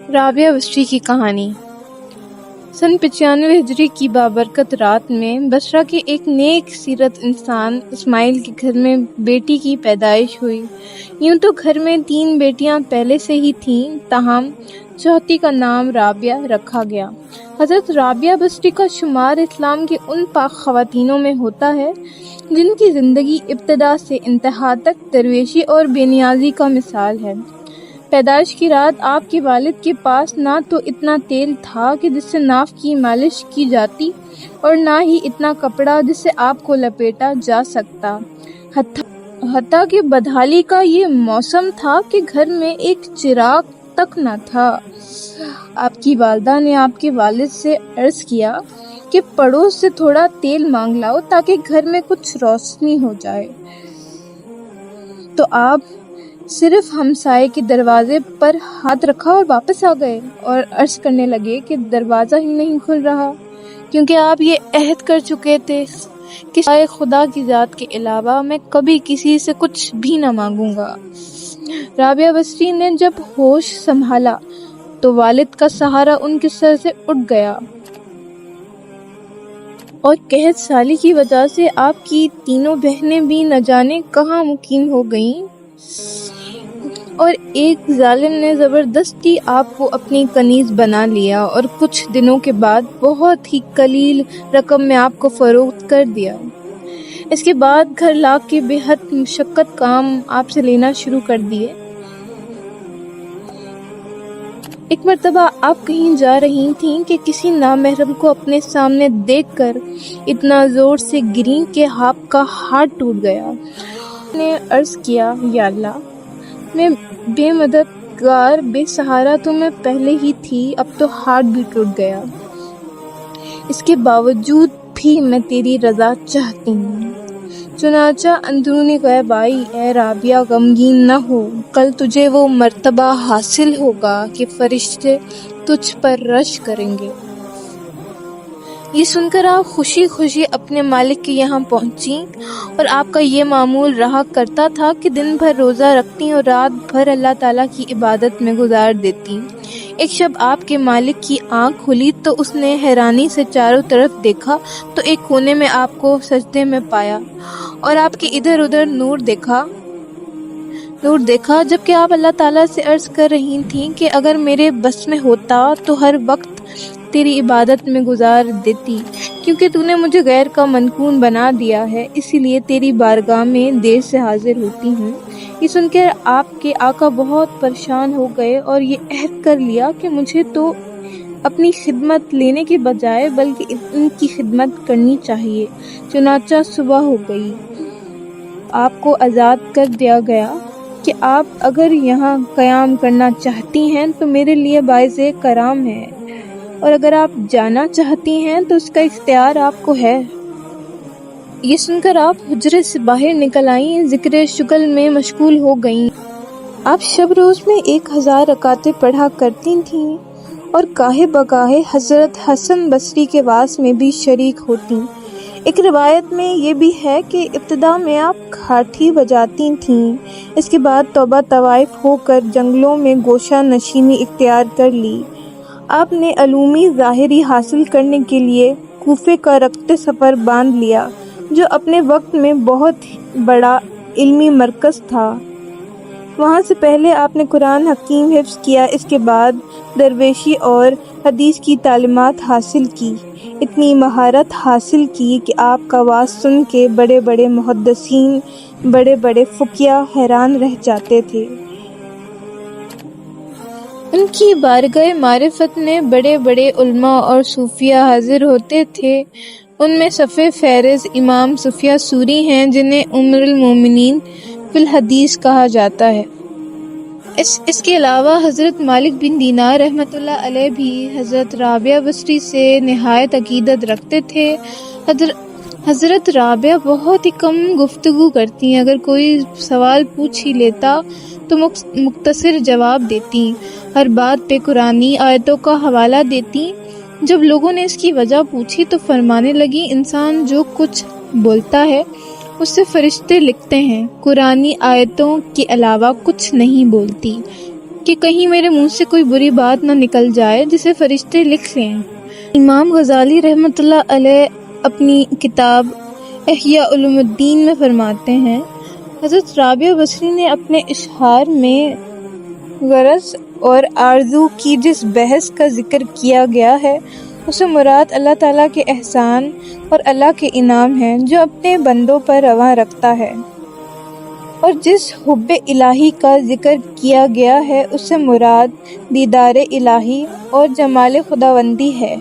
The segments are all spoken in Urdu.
رابعہ بصری کی کہانی۔ سن 95 ہجری کی بابرکت رات میں بصرہ کے ایک نیک سیرت انسان اسماعیل کے گھر میں بیٹی کی پیدائش ہوئی۔ یوں تو گھر میں 3 بیٹیاں پہلے سے ہی تھیں، تاہم چوتھی کا نام رابعہ رکھا گیا۔ حضرت رابعہ بصری کا شمار اسلام کے ان پاک خواتینوں میں ہوتا ہے جن کی زندگی ابتدا سے انتہا تک درویشی اور بے نیازی کا مثال ہے۔ پیدائش کی رات آپ کے والد کے پاس نہ تو اتنا تیل تھا کہ جس سے ناف کی مالش کی جاتی اور نہ ہی اتنا کپڑا جس سے آپ کو لپیٹا جا سکتا، حتیٰ کہ بدحالی کا یہ موسم تھا کہ گھر میں ایک چراغ تک نہ تھا۔ آپ کی والدہ نے آپ کے والد سے عرض کیا کہ پڑوس سے تھوڑا تیل مانگ لاؤ تاکہ گھر میں کچھ روشنی ہو جائے، تو آپ صرف ہمسائے کے دروازے پر ہاتھ رکھا اور واپس آ گئے اور عرض کرنے لگے کہ دروازہ ہی نہیں کھل رہا، کیونکہ آپ یہ عہد کر چکے تھے کہ سوائے خدا کی ذات کے علاوہ میں کبھی کسی سے کچھ بھی نہ مانگوں گا۔ رابعہ بصری نے جب ہوش سنبھالا تو والد کا سہارا ان کے سر سے اٹھ گیا اور قحط سالی کی وجہ سے آپ کی تینوں بہنیں بھی نہ جانے کہاں مقیم ہو گئیں، اور ایک ظالم نے زبردستی آپ کو اپنی کنیز بنا لیا اور کچھ دنوں کے بعد بہت ہی قلیل رقم میں آپ کو فروخت کر دیا۔ اس کے بعد گھر لا کے بے حد مشقت کام آپ سے لینا شروع کر دیے۔ ایک مرتبہ آپ کہیں جا رہی تھیں کہ کسی نامحرم کو اپنے سامنے دیکھ کر اتنا زور سے گریں کہ آپ کا ہاتھ ٹوٹ گیا۔ نے عرض کیا، یا اللہ، میں بے مددگار بے سہارا تو میں پہلے ہی تھی، اب تو ہاتھ بھی ٹوٹ گیا، اس کے باوجود بھی میں تیری رضا چاہتی ہوں۔ چنانچہ اندرونی غیب آئی، اے رابعہ غمگین نہ ہو، کل تجھے وہ مرتبہ حاصل ہوگا کہ فرشتے تجھ پر رش کریں گے۔ یہ سن کر آپ خوشی خوشی اپنے مالک کے یہاں پہنچیں، اور آپ کا یہ معمول رہا کرتا تھا کہ دن بھر روزہ رکھتی اور رات بھر اللہ تعالیٰ کی عبادت میں گزار دیتی۔ ایک شب آپ کے مالک کی آنکھ کھلی تو اس نے حیرانی سے چاروں طرف دیکھا تو ایک کونے میں آپ کو سجدے میں پایا اور آپ کے ادھر ادھر نور دیکھا، جبکہ آپ اللہ تعالیٰ سے عرض کر رہی تھیں کہ اگر میرے بس میں ہوتا تو ہر وقت تیری عبادت میں گزار دیتی، کیونکہ تو نے مجھے غیر کا منکون بنا دیا ہے، اسی لیے تیری بارگاہ میں دیر سے حاضر ہوتی ہوں۔ یہ سن کر آپ کے آقا بہت پریشان ہو گئے اور یہ عہد کر لیا کہ مجھے تو اپنی خدمت لینے کے بجائے بلکہ ان کی خدمت کرنی چاہیے۔ چنانچہ صبح ہو گئی، آپ کو آزاد کر دیا گیا کہ آپ اگر یہاں قیام کرنا چاہتی ہیں تو میرے لیے باعث کرام ہے، اور اگر آپ جانا چاہتی ہیں تو اس کا اختیار آپ کو ہے۔ یہ سن کر آپ حجرے سے باہر نکل آئیں، ذکر شغل میں مشغول ہو گئیں۔ آپ شب روز میں 1000 رکعتیں پڑھا کرتی تھیں اور گاہے بگاہے حضرت حسن بصری کے واعظ میں بھی شریک ہوتیں۔ ایک روایت میں یہ بھی ہے کہ ابتدا میں آپ کھاٹھی بجاتی تھیں، اس کے بعد توبہ طوائف ہو کر جنگلوں میں گوشہ نشینی اختیار کر لی۔ آپ نے علومی ظاہری حاصل کرنے کے لیے کوفے کا رخت سفر باندھ لیا، جو اپنے وقت میں بہت بڑا علمی مرکز تھا۔ وہاں سے پہلے آپ نے قرآن حکیم حفظ کیا، اس کے بعد درویشی اور حدیث کی تعلیمات حاصل کی، اتنی مہارت حاصل کی کہ آپ کا وعظ سن کے بڑے بڑے محدثین، بڑے بڑے فقیہ حیران رہ جاتے تھے۔ ان کی بارگاہ معرفت میں بڑے بڑے علماء اور صوفیہ حاضر ہوتے تھے۔ ان میں صف فہرست امام سفیہ ثوری ہیں، جنہیں ام المومنین فی الحدیث کہا جاتا ہے۔ اس کے علاوہ حضرت مالک بن دینار رحمۃ اللہ علیہ بھی حضرت رابعہ بصری سے نہایت عقیدت رکھتے تھے۔ حضرت رابعہ بہت ہی کم گفتگو کرتی ہیں، اگر کوئی سوال پوچھ ہی لیتا تو مختصر جواب دیتی، ہر بات پہ قرآنی آیتوں کا حوالہ دیتی۔ جب لوگوں نے اس کی وجہ پوچھی تو فرمانے لگی، انسان جو کچھ بولتا ہے اس سے فرشتے لکھتے ہیں، قرآنی آیتوں کے علاوہ کچھ نہیں بولتی۔ کہ کہیں میرے منہ سے کوئی بری بات نہ نکل جائے جسے فرشتے لکھ لیں۔ امام غزالی رحمۃ اللہ علیہ اپنی کتاب احیاء علوم الدین میں فرماتے ہیں، حضرت رابعہ بصری نے اپنے اشعار میں غرض اور آرزو کی جس بحث کا ذکر کیا گیا ہے اسے مراد اللہ تعالیٰ کے احسان اور اللہ کے انعام ہیں جو اپنے بندوں پر رواں رکھتا ہے، اور جس حب الہی کا ذکر کیا گیا ہے اس سے مراد دیدار الہی اور جمال خداوندی ہے،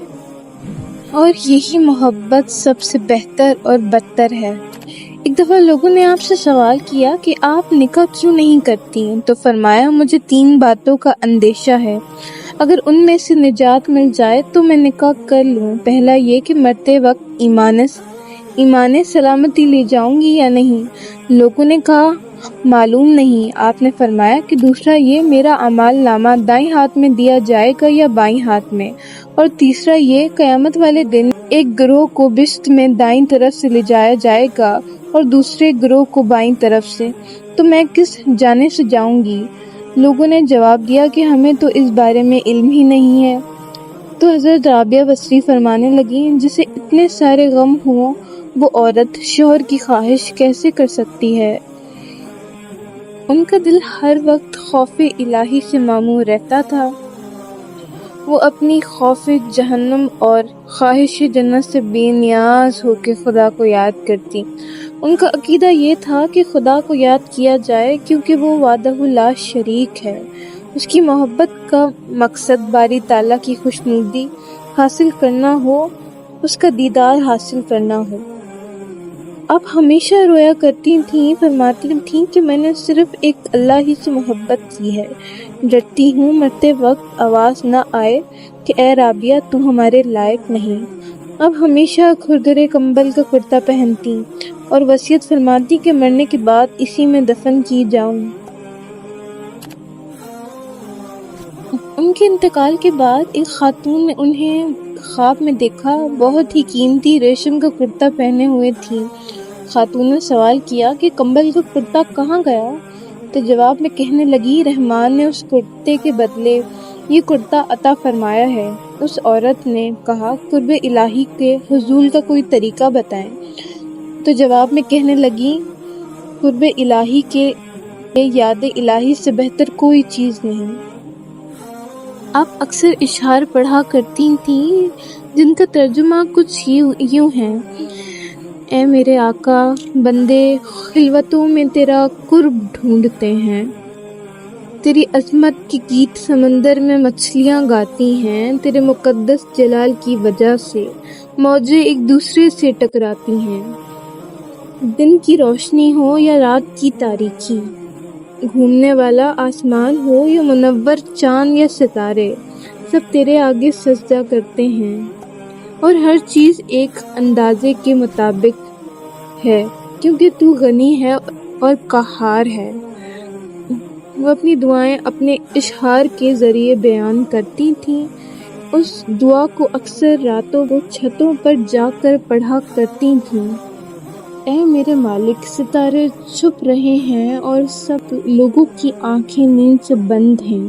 اور یہی محبت سب سے بہتر اور بدتر ہے۔ ایک دفعہ لوگوں نے آپ سے سوال کیا کہ آپ نکاح کیوں نہیں کرتی؟ تو فرمایا، مجھے 3 باتوں کا اندیشہ ہے، اگر ان میں سے نجات مل جائے تو میں نکاح کر لوں۔ پہلا یہ کہ مرتے وقت ایمان سلامتی لے جاؤں گی یا نہیں؟ لوگوں نے کہا معلوم نہیں۔ آپ نے فرمایا کہ دوسرا یہ، میرا اعمال نامہ دائیں ہاتھ میں دیا جائے گا یا بائیں ہاتھ میں؟ اور تیسرا یہ، قیامت والے دن ایک گروہ کو بشت میں دائیں طرف سے لے جایا جائے گا اور دوسرے گروہ کو بائیں طرف سے، تو میں کس جانب سے جاؤں گی؟ لوگوں نے جواب دیا کہ ہمیں تو اس بارے میں علم ہی نہیں ہے۔ تو حضرت رابعہ بصری فرمانے لگیں، جسے اتنے سارے غم ہوں وہ عورت شوہر کی خواہش کیسے کر سکتی ہے؟ ان کا دل ہر وقت خوف الہی سے معمور رہتا تھا، وہ اپنی خوف جہنم اور خواہش جنت سے بے نیاز ہو کے خدا کو یاد کرتی۔ ان کا عقیدہ یہ تھا کہ خدا کو یاد کیا جائے کیونکہ وہ وحدہ لا شریک ہے، اس کی محبت کا مقصد باری تعالیٰ کی خوشنودی حاصل کرنا ہو، اس کا دیدار حاصل کرنا ہو۔ آپ ہمیشہ رویا کرتی تھیں، فرماتی تھیں کہ میں نے صرف ایک اللہ ہی سے محبت کی ہے، ڈرتی ہوں مرتے وقت آواز نہ آئے کہ اے رابعہ تو ہمارے لائق نہیں۔ اب ہمیشہ کھردرے کمبل کا کرتا پہنتی اور وصیت فرماتی کہ مرنے کے بعد اسی میں دفن کی جاؤں۔ ان کے انتقال کے بعد ایک خاتون نے انہیں خواب میں دیکھا، بہت ہی قیمتی ریشم کا کرتا پہنے ہوئے تھی۔ خاتون نے سوال کیا کہ کمبل کا کرتا کہاں گیا؟ تو جواب میں کہنے لگی، رحمان نے اس کرتے کے بدلے یہ کرتا عطا فرمایا ہے۔ اس عورت نے کہا، قرب الہی کے حصول کا کوئی طریقہ بتائیں۔ تو جواب میں کہنے لگی، قرب الہی کے یاد الہی سے بہتر کوئی چیز نہیں۔ آپ اکثر اشعار پڑھا کرتی تھیں جن کا ترجمہ کچھ یوں ہے، اے میرے آقا، بندے خلوتوں میں تیرا قرب ڈھونڈتے ہیں، تیری عظمت کی گیت سمندر میں مچھلیاں گاتی ہیں، تیرے مقدس جلال کی وجہ سے موجیں ایک دوسرے سے ٹکراتی ہیں، دن کی روشنی ہو یا رات کی تاریکی، گھومنے والا آسمان ہو یا منور چاند یا ستارے، سب تیرے آگے سجدہ کرتے ہیں، اور ہر چیز ایک اندازے کے مطابق ہے کیونکہ تو غنی ہے اور قہار ہے۔ وہ اپنی دعائیں اپنے اشعار کے ذریعے بیان کرتی تھیں، اس دعا کو اکثر راتوں کو چھتوں پر جا کر پڑھا کرتی تھیں، اے میرے مالک، ستارے چھپ رہے ہیں اور سب لوگوں کی آنکھیں نیند سے بند ہیں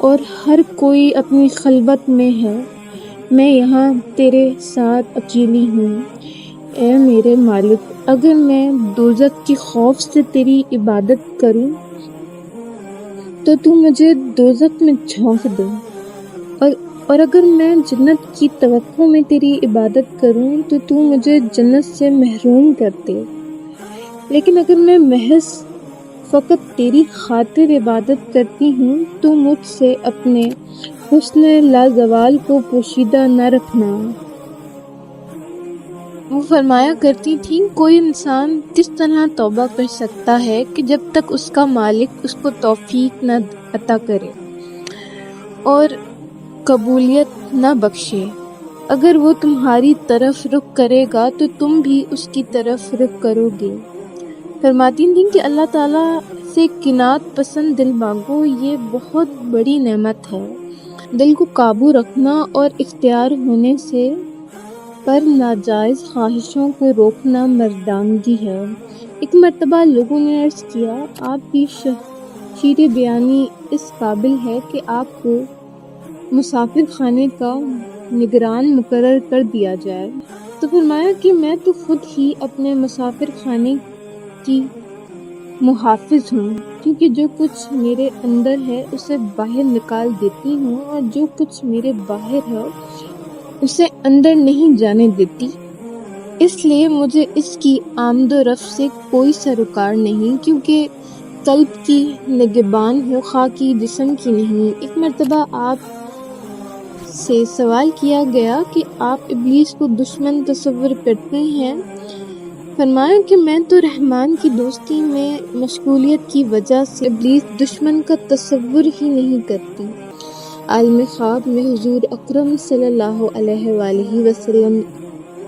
اور ہر کوئی اپنی خلوت میں ہے، میں یہاں تیرے ساتھ اکیلی ہوں۔ اے میرے مالک، اگر میں دوزخ کے خوف سے تیری عبادت کروں تو تو مجھے دوزخ میں جھونک دے، اور اگر میں جنت کی توقع میں تیری عبادت کروں تو تو مجھے جنت سے محروم کر دے، لیکن اگر میں محض فقط تیری خاطر عبادت کرتی ہوں تو مجھ سے اپنے حسن لازوال کو پوشیدہ نہ رکھنا۔ وہ فرمایا کرتی تھیں، کوئی انسان کس طرح توبہ کر سکتا ہے کہ جب تک اس کا مالک اس کو توفیق نہ عطا کرے اور قبولیت نہ بخشے، اگر وہ تمہاری طرف رخ کرے گا تو تم بھی اس کی طرف رخ کرو گے۔ فرماتی تھیں کہ اللہ تعالیٰ سے قناعت پسند دل مانگو، یہ بہت بڑی نعمت ہے۔ دل کو قابو رکھنا اور اختیار ہونے سے پر ناجائز خواہشوں کو روکنا مردانگی ہے۔ ایک مرتبہ لوگوں نے عرض کیا، آپ بھی شیر بیانی اس قابل ہے کہ آپ کو مسافر خانے کا نگران مقرر کر دیا جائے۔ تو فرمایا کہ میں تو خود ہی اپنے مسافر خانے کی محافظ ہوں، کیونکہ جو کچھ میرے اندر ہے اسے باہر نکال دیتی ہوں، اور جو کچھ میرے باہر ہے اسے اندر نہیں جانے دیتی۔ اس لیے مجھے اس کی آمد و رفت سے کوئی سروکار نہیں، کیونکہ قلب کی نگہبان ہو، خاکی جسم کی نہیں۔ ایک مرتبہ آپ سے سوال کیا گیا کہ آپ ابلیس کو دشمن تصور کرتے ہیں؟ فرمایا کہ میں تو رحمان کی دوستی میں مشغولیت کی وجہ سے ابلیس دشمن کا تصور ہی نہیں کرتی۔ عالم خواب میں حضور اکرم صلی اللہ علیہ وآلہ وسلم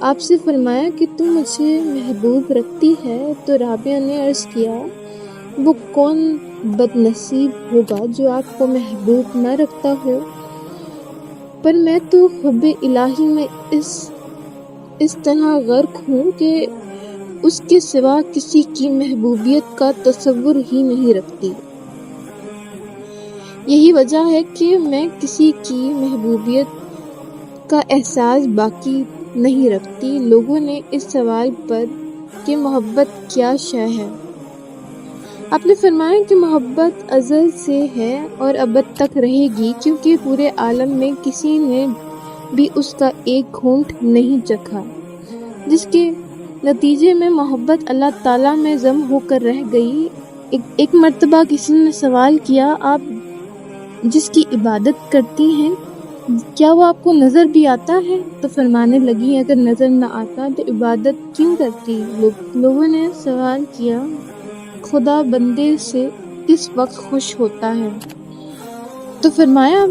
آپ سے فرمایا کہ تم مجھے محبوب رکھتی ہے، تو رابعہ نے عرض کیا وہ کون بد نصیب ہوگا جو آپ کو محبوب نہ رکھتا ہو؟ پر میں تو حب الہی میں اس طرح غرق ہوں کہ اس کے سوا کسی کی محبوبیت کا تصور ہی نہیں رکھتی۔ یہی وجہ ہے کہ میں کسی کی محبوبیت کا احساس باقی نہیں رکھتی۔ لوگوں نے اس سوال پر کہ محبت کیا شے ہے، آپ نے فرمایا کہ محبت ازل سے ہے اور ابد تک رہے گی، کیونکہ پورے عالم میں کسی نے بھی اس کا ایک گھونٹ نہیں چکھا، جس کے نتیجے میں محبت اللہ تعالیٰ میں ضم ہو کر رہ گئی۔ ایک مرتبہ کسی نے سوال کیا آپ جس کی عبادت کرتی ہیں کیا وہ آپ کو نظر بھی آتا ہے؟ تو فرمانے لگی اگر نظر نہ آتا تو عبادت کیوں کرتی؟ لوگوں نے سوال کیا خدا بندے سے کس وقت خوش ہوتا ہے؟ تو فرمایا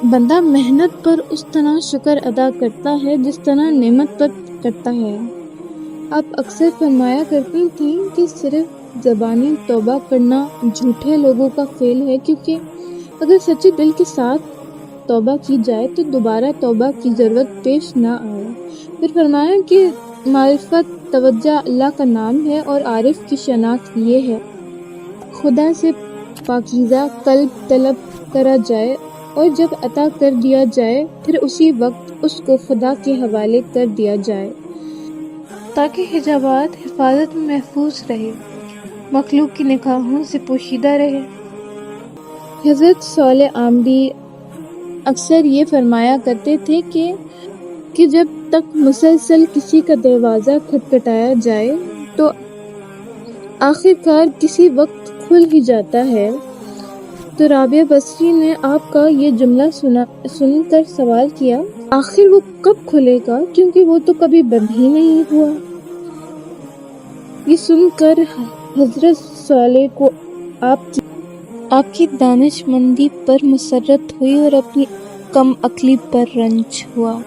بندہ محنت پر اس طرح شکر ادا کرتا ہے جس طرح نعمت پر کرتا ہے۔ آپ اکثر فرمایا کرتی تھیں کہ صرف زبانی توبہ کرنا جھوٹے لوگوں کا فعل ہے، کیونکہ اگر سچے دل کے ساتھ توبہ کی جائے تو دوبارہ توبہ کی ضرورت پیش نہ آئے۔ پھر فرمایا کہ معرفت توجہ اللہ کا نام ہے، اور عارف کی شناخت یہ ہے خدا سے پاکیزہ قلب طلب کرا جائے، اور جب عطا کر دیا جائے پھر اسی وقت اس کو خدا کے حوالے کر دیا جائے، تاکہ حجابات حفاظت میں محفوظ رہے، مخلوق کی نگاہوں سے پوشیدہ رہے۔ حضرت صالح عامری اکثر یہ فرمایا کرتے تھے کہ جب تک مسلسل کسی کا دروازہ کھٹکھٹایا جائے تو آخرکار کسی وقت کھل ہی جاتا ہے۔ تو رابعہ بصری نے آپ کا یہ جملہ سن کر سوال کیا آخر وہ کب کھلے گا، کیونکہ وہ تو کبھی بند ہی نہیں ہوا۔ یہ سن کر حضرت صالح کو آپ کی دانش مندی پر مسرت ہوئی اور اپنی کم عقلی پر رنج ہوا۔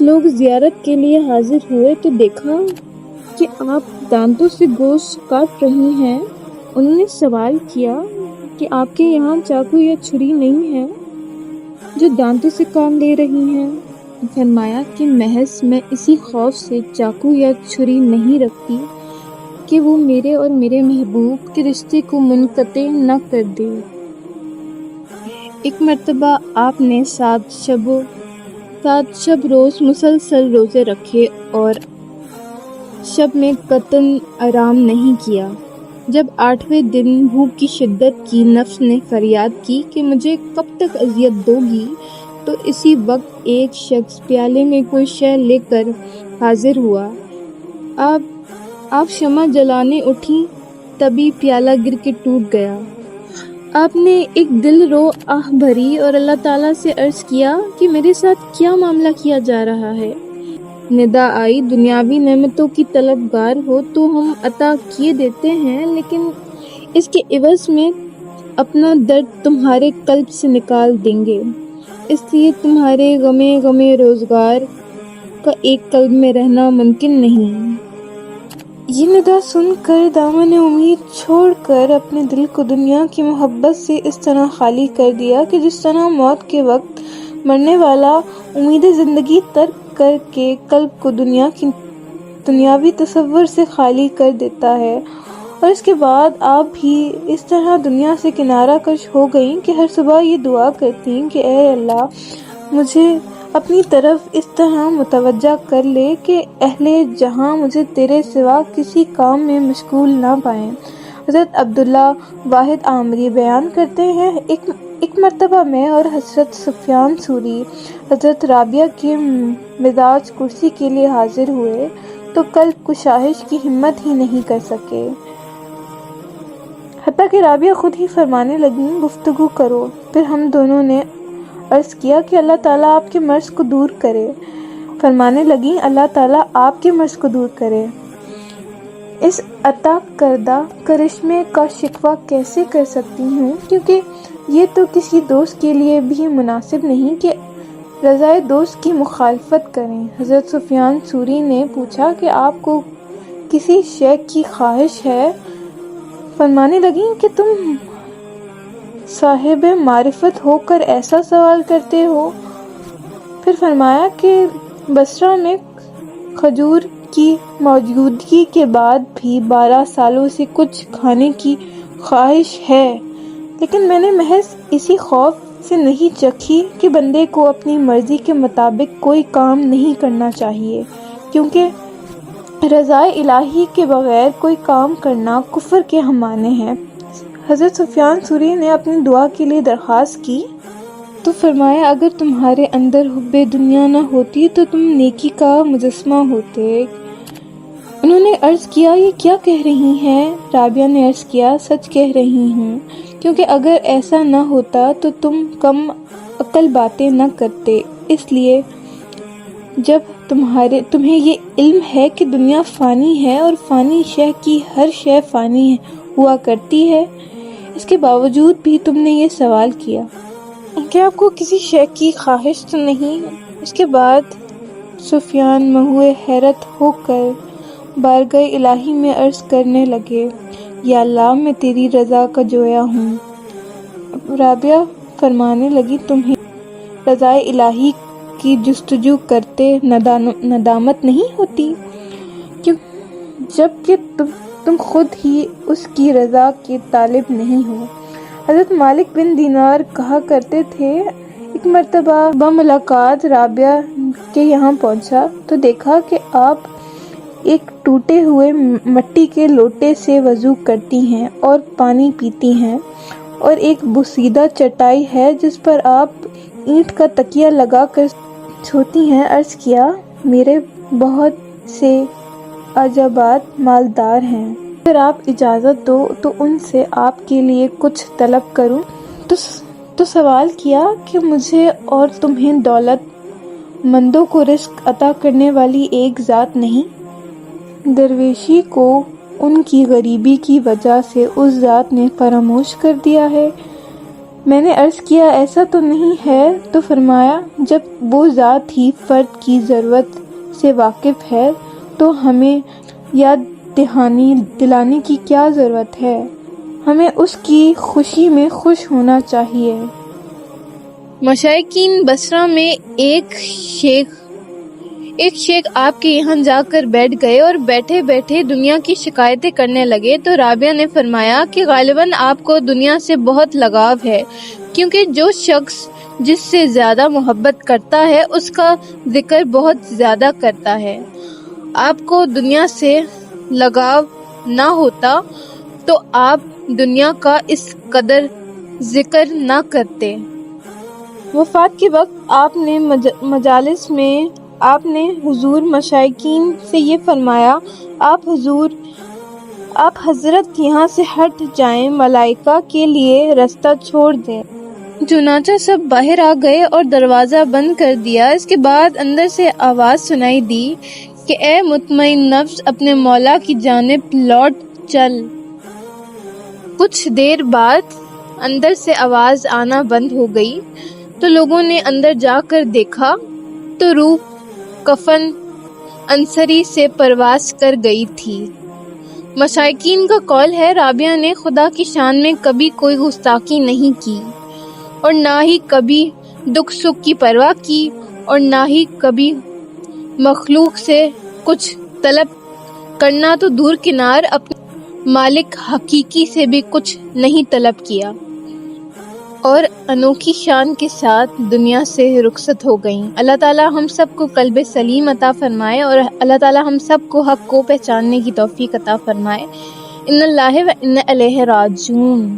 لوگ زیارت کے لیے حاضر ہوئے تو دیکھا کہ آپ دانتوں سے گوشت کاٹ رہی ہیں۔ انہوں نے سوال کیا کہ آپ کے یہاں چاقو یا چھری نہیں ہے جو دانتوں سے کام لے رہی ہیں؟ فرمایا کہ محض میں اسی خوف سے چاقو یا چھری نہیں رکھتی کہ وہ میرے اور میرے محبوب کے رشتے کو منقطع نہ کر دے۔ ایک مرتبہ آپ نے 7 شب روز مسلسل روزے رکھے اور شب میں قطعاً آرام نہیں کیا۔ جب 8ویں دن بھوک کی شدت کی نفس نے فریاد کی کہ مجھے کب تک اذیت دو گی، تو اسی وقت ایک شخص پیالے میں کوئی شے لے کر حاضر ہوا۔ آپ شمع جلانے اٹھی، تبھی پیالہ گر کے ٹوٹ گیا۔ آپ نے ایک دل رو آہ بھری اور اللہ تعالیٰ سے عرض کیا کہ میرے ساتھ کیا معاملہ کیا جا رہا ہے؟ ندا آئی دنیاوی نعمتوں کی طلبگار ہو تو ہم عطا کیے دیتے ہیں، لیکن اس کے عوض میں اپنا درد تمہارے قلب سے نکال دیں گے، اس لیے تمہارے غم روزگار کا ایک قلب میں رہنا ممکن نہیں۔ یہ ندا سن کر دامن امید چھوڑ کر اپنے دل کو دنیا کی محبت سے اس طرح خالی کر دیا کہ جس طرح موت کے وقت مرنے والا امید زندگی ترک کر کے قلب کو دنیاوی تصور سے خالی کر دیتا ہے، اور اس کے بعد آپ بھی اس طرح دنیا سے کنارہ کش ہو گئیں کہ ہر صبح یہ دعا کرتیں کہ اے اللہ مجھے اپنی طرف اس طرح متوجہ کر لے کہ اہل جہاں مجھے تیرے سوا کسی کام میں مشغول نہ پائیں۔ حضرت عبداللہ واحد عامری بیان کرتے ہیں، ایک مرتبہ میں اور حضرت سفیان ثوری حضرت رابعہ کے مزاج کرسی کے لیے حاضر ہوئے تو قلب کشائش کی ہمت ہی نہیں کر سکے، حتیٰ کہ رابعہ خود ہی فرمانے لگیں گفتگو کرو۔ پھر ہم دونوں نے عرض کیا کہ اللہ تعالیٰ آپ کے مرض کو دور کرے۔ فرمانے لگیں اللہ تعالیٰ آپ کے مرض کو دور کرے۔ اس عطا کردہ کرشمے کا شکوہ کیسے کر سکتی ہوں، کیونکہ یہ تو کسی دوست کے لیے بھی مناسب نہیں کہ رضائے دوست کی مخالفت کریں۔ حضرت سفیان ثوری نے پوچھا کہ آپ کو کسی شے کی خواہش ہے؟ فرمانے لگیں کہ تم صاحب معرفت ہو کر ایسا سوال کرتے ہو۔ پھر فرمایا کہ بصرہ میں کھجور کی موجودگی کے بعد بھی 12 سالوں سے کچھ کھانے کی خواہش ہے، لیکن میں نے محض اسی خوف سے نہیں چکھی کہ بندے کو اپنی مرضی کے مطابق کوئی کام نہیں کرنا چاہیے، کیونکہ رضائے الہی کے بغیر کوئی کام کرنا کفر کے ہم معنی ہے۔ حضرت سفیان ثوری نے اپنی دعا کے لیے درخواست کی تو فرمایا اگر تمہارے اندر حب دنیا نہ ہوتی تو تم نیکی کا مجسمہ ہوتے۔ انہوں نے عرض کیا یہ کیا کہہ رہی ہیں؟ رابعہ نے عرض کیا سچ کہہ رہی ہوں، کیونکہ اگر ایسا نہ ہوتا تو تم کم عقل باتیں نہ کرتے، اس لیے جب تمہیں یہ علم ہے کہ دنیا فانی ہے اور فانی شے کی ہر شے فانی ہوا کرتی ہے، اس کے باوجود بھی تم نے یہ سوال کیا کہ آپ کو کسی شے کی خواہش تو نہیں؟ اس کے بعد سفیان مہوئے حیرت ہو کر بارگاہ الہی میں عرض کرنے لگے یا اللہ میں تیری رضا کا جویا ہوں۔ رابعہ فرمانے لگی تمہیں رضائے الہی کی جستجو کرتے ندامت نہیں ہوتی، جبکہ تم خود ہی اس کی رضا کے طالب نہیں ہو۔ حضرت مالک بن دینار کہا کرتے تھے ایک مرتبہ بملاقات رابعہ کے یہاں پہنچا تو دیکھا کہ آپ ایک ٹوٹے ہوئے مٹی کے لوٹے سے وضو کرتی ہیں اور پانی پیتی ہیں، اور ایک بوسیدہ چٹائی ہے جس پر آپ اینٹ کا تکیہ لگا کر سوتی ہیں۔ عرض کیا میرے بہت سے عجائبات مالدار ہیں، اگر آپ اجازت دو تو ان سے آپ کے لیے کچھ طلب کروں؟ تو سوال کیا کہ مجھے اور تمہیں دولت مندوں کو رزق عطا کرنے والی ایک ذات نہیں؟ درویشی کو ان کی غریبی کی وجہ سے اس ذات نے فراموش کر دیا ہے۔ میں نے عرض کیا ایسا تو نہیں ہے، تو فرمایا جب وہ ذات ہی فرد کی ضرورت سے واقف ہے تو ہمیں یاد دلانے کی کیا ضرورت ہے؟ ہمیں اس کی خوشی میں خوش ہونا چاہیے۔ مشائقین بصرہ میں ایک شیخ آپ کے یہاں جا کر بیٹھ گئے اور بیٹھے بیٹھے دنیا کی شکایتیں کرنے لگے تو رابعہ نے فرمایا کہ غالباً آپ کو دنیا سے بہت لگاؤ ہے، کیونکہ جو شخص جس سے زیادہ محبت کرتا ہے اس کا ذکر بہت زیادہ کرتا ہے۔ آپ کو دنیا سے لگاؤ نہ ہوتا تو آپ دنیا کا اس قدر ذکر نہ کرتے۔ وفات کے وقت آپ نے مجالس میں آپ نے حضور مشائقین سے یہ فرمایا آپ حضرت یہاں سے ہٹ جائیں، ملائکہ کے لیے رستہ چھوڑ دیں۔ چنانچہ سب باہر آ گئے اور دروازہ بند کر دیا۔ اس کے بعد اندر سے آواز سنائی دی کہ اے مطمئن نفس اپنے مولا کی جانب لوٹ چل۔ کچھ دیر بعد اندر سے آواز آنا بند ہو گئی تو لوگوں نے اندر جا کر دیکھا تو روح کفن انصری سے پرواز کر گئی تھی۔ مشائقین کا قول ہے رابعہ نے خدا کی شان میں کبھی کوئی گستاخی نہیں کی اور نہ ہی کبھی دکھ سکھ کی پرواہ کی اور نہ ہی کبھی مخلوق سے کچھ طلب کرنا تو دور کنار مالک حقیقی سے بھی کچھ نہیں طلب کیا اور انوکھی شان کے ساتھ دنیا سے رخصت ہو گئیں۔ اللہ تعالیٰ ہم سب کو قلب سلیم عطا فرمائے اور اللہ تعالیٰ ہم سب کو حق کو پہچاننے کی توفیق عطا فرمائے۔ ان اللہ و ان الیہ راجعون۔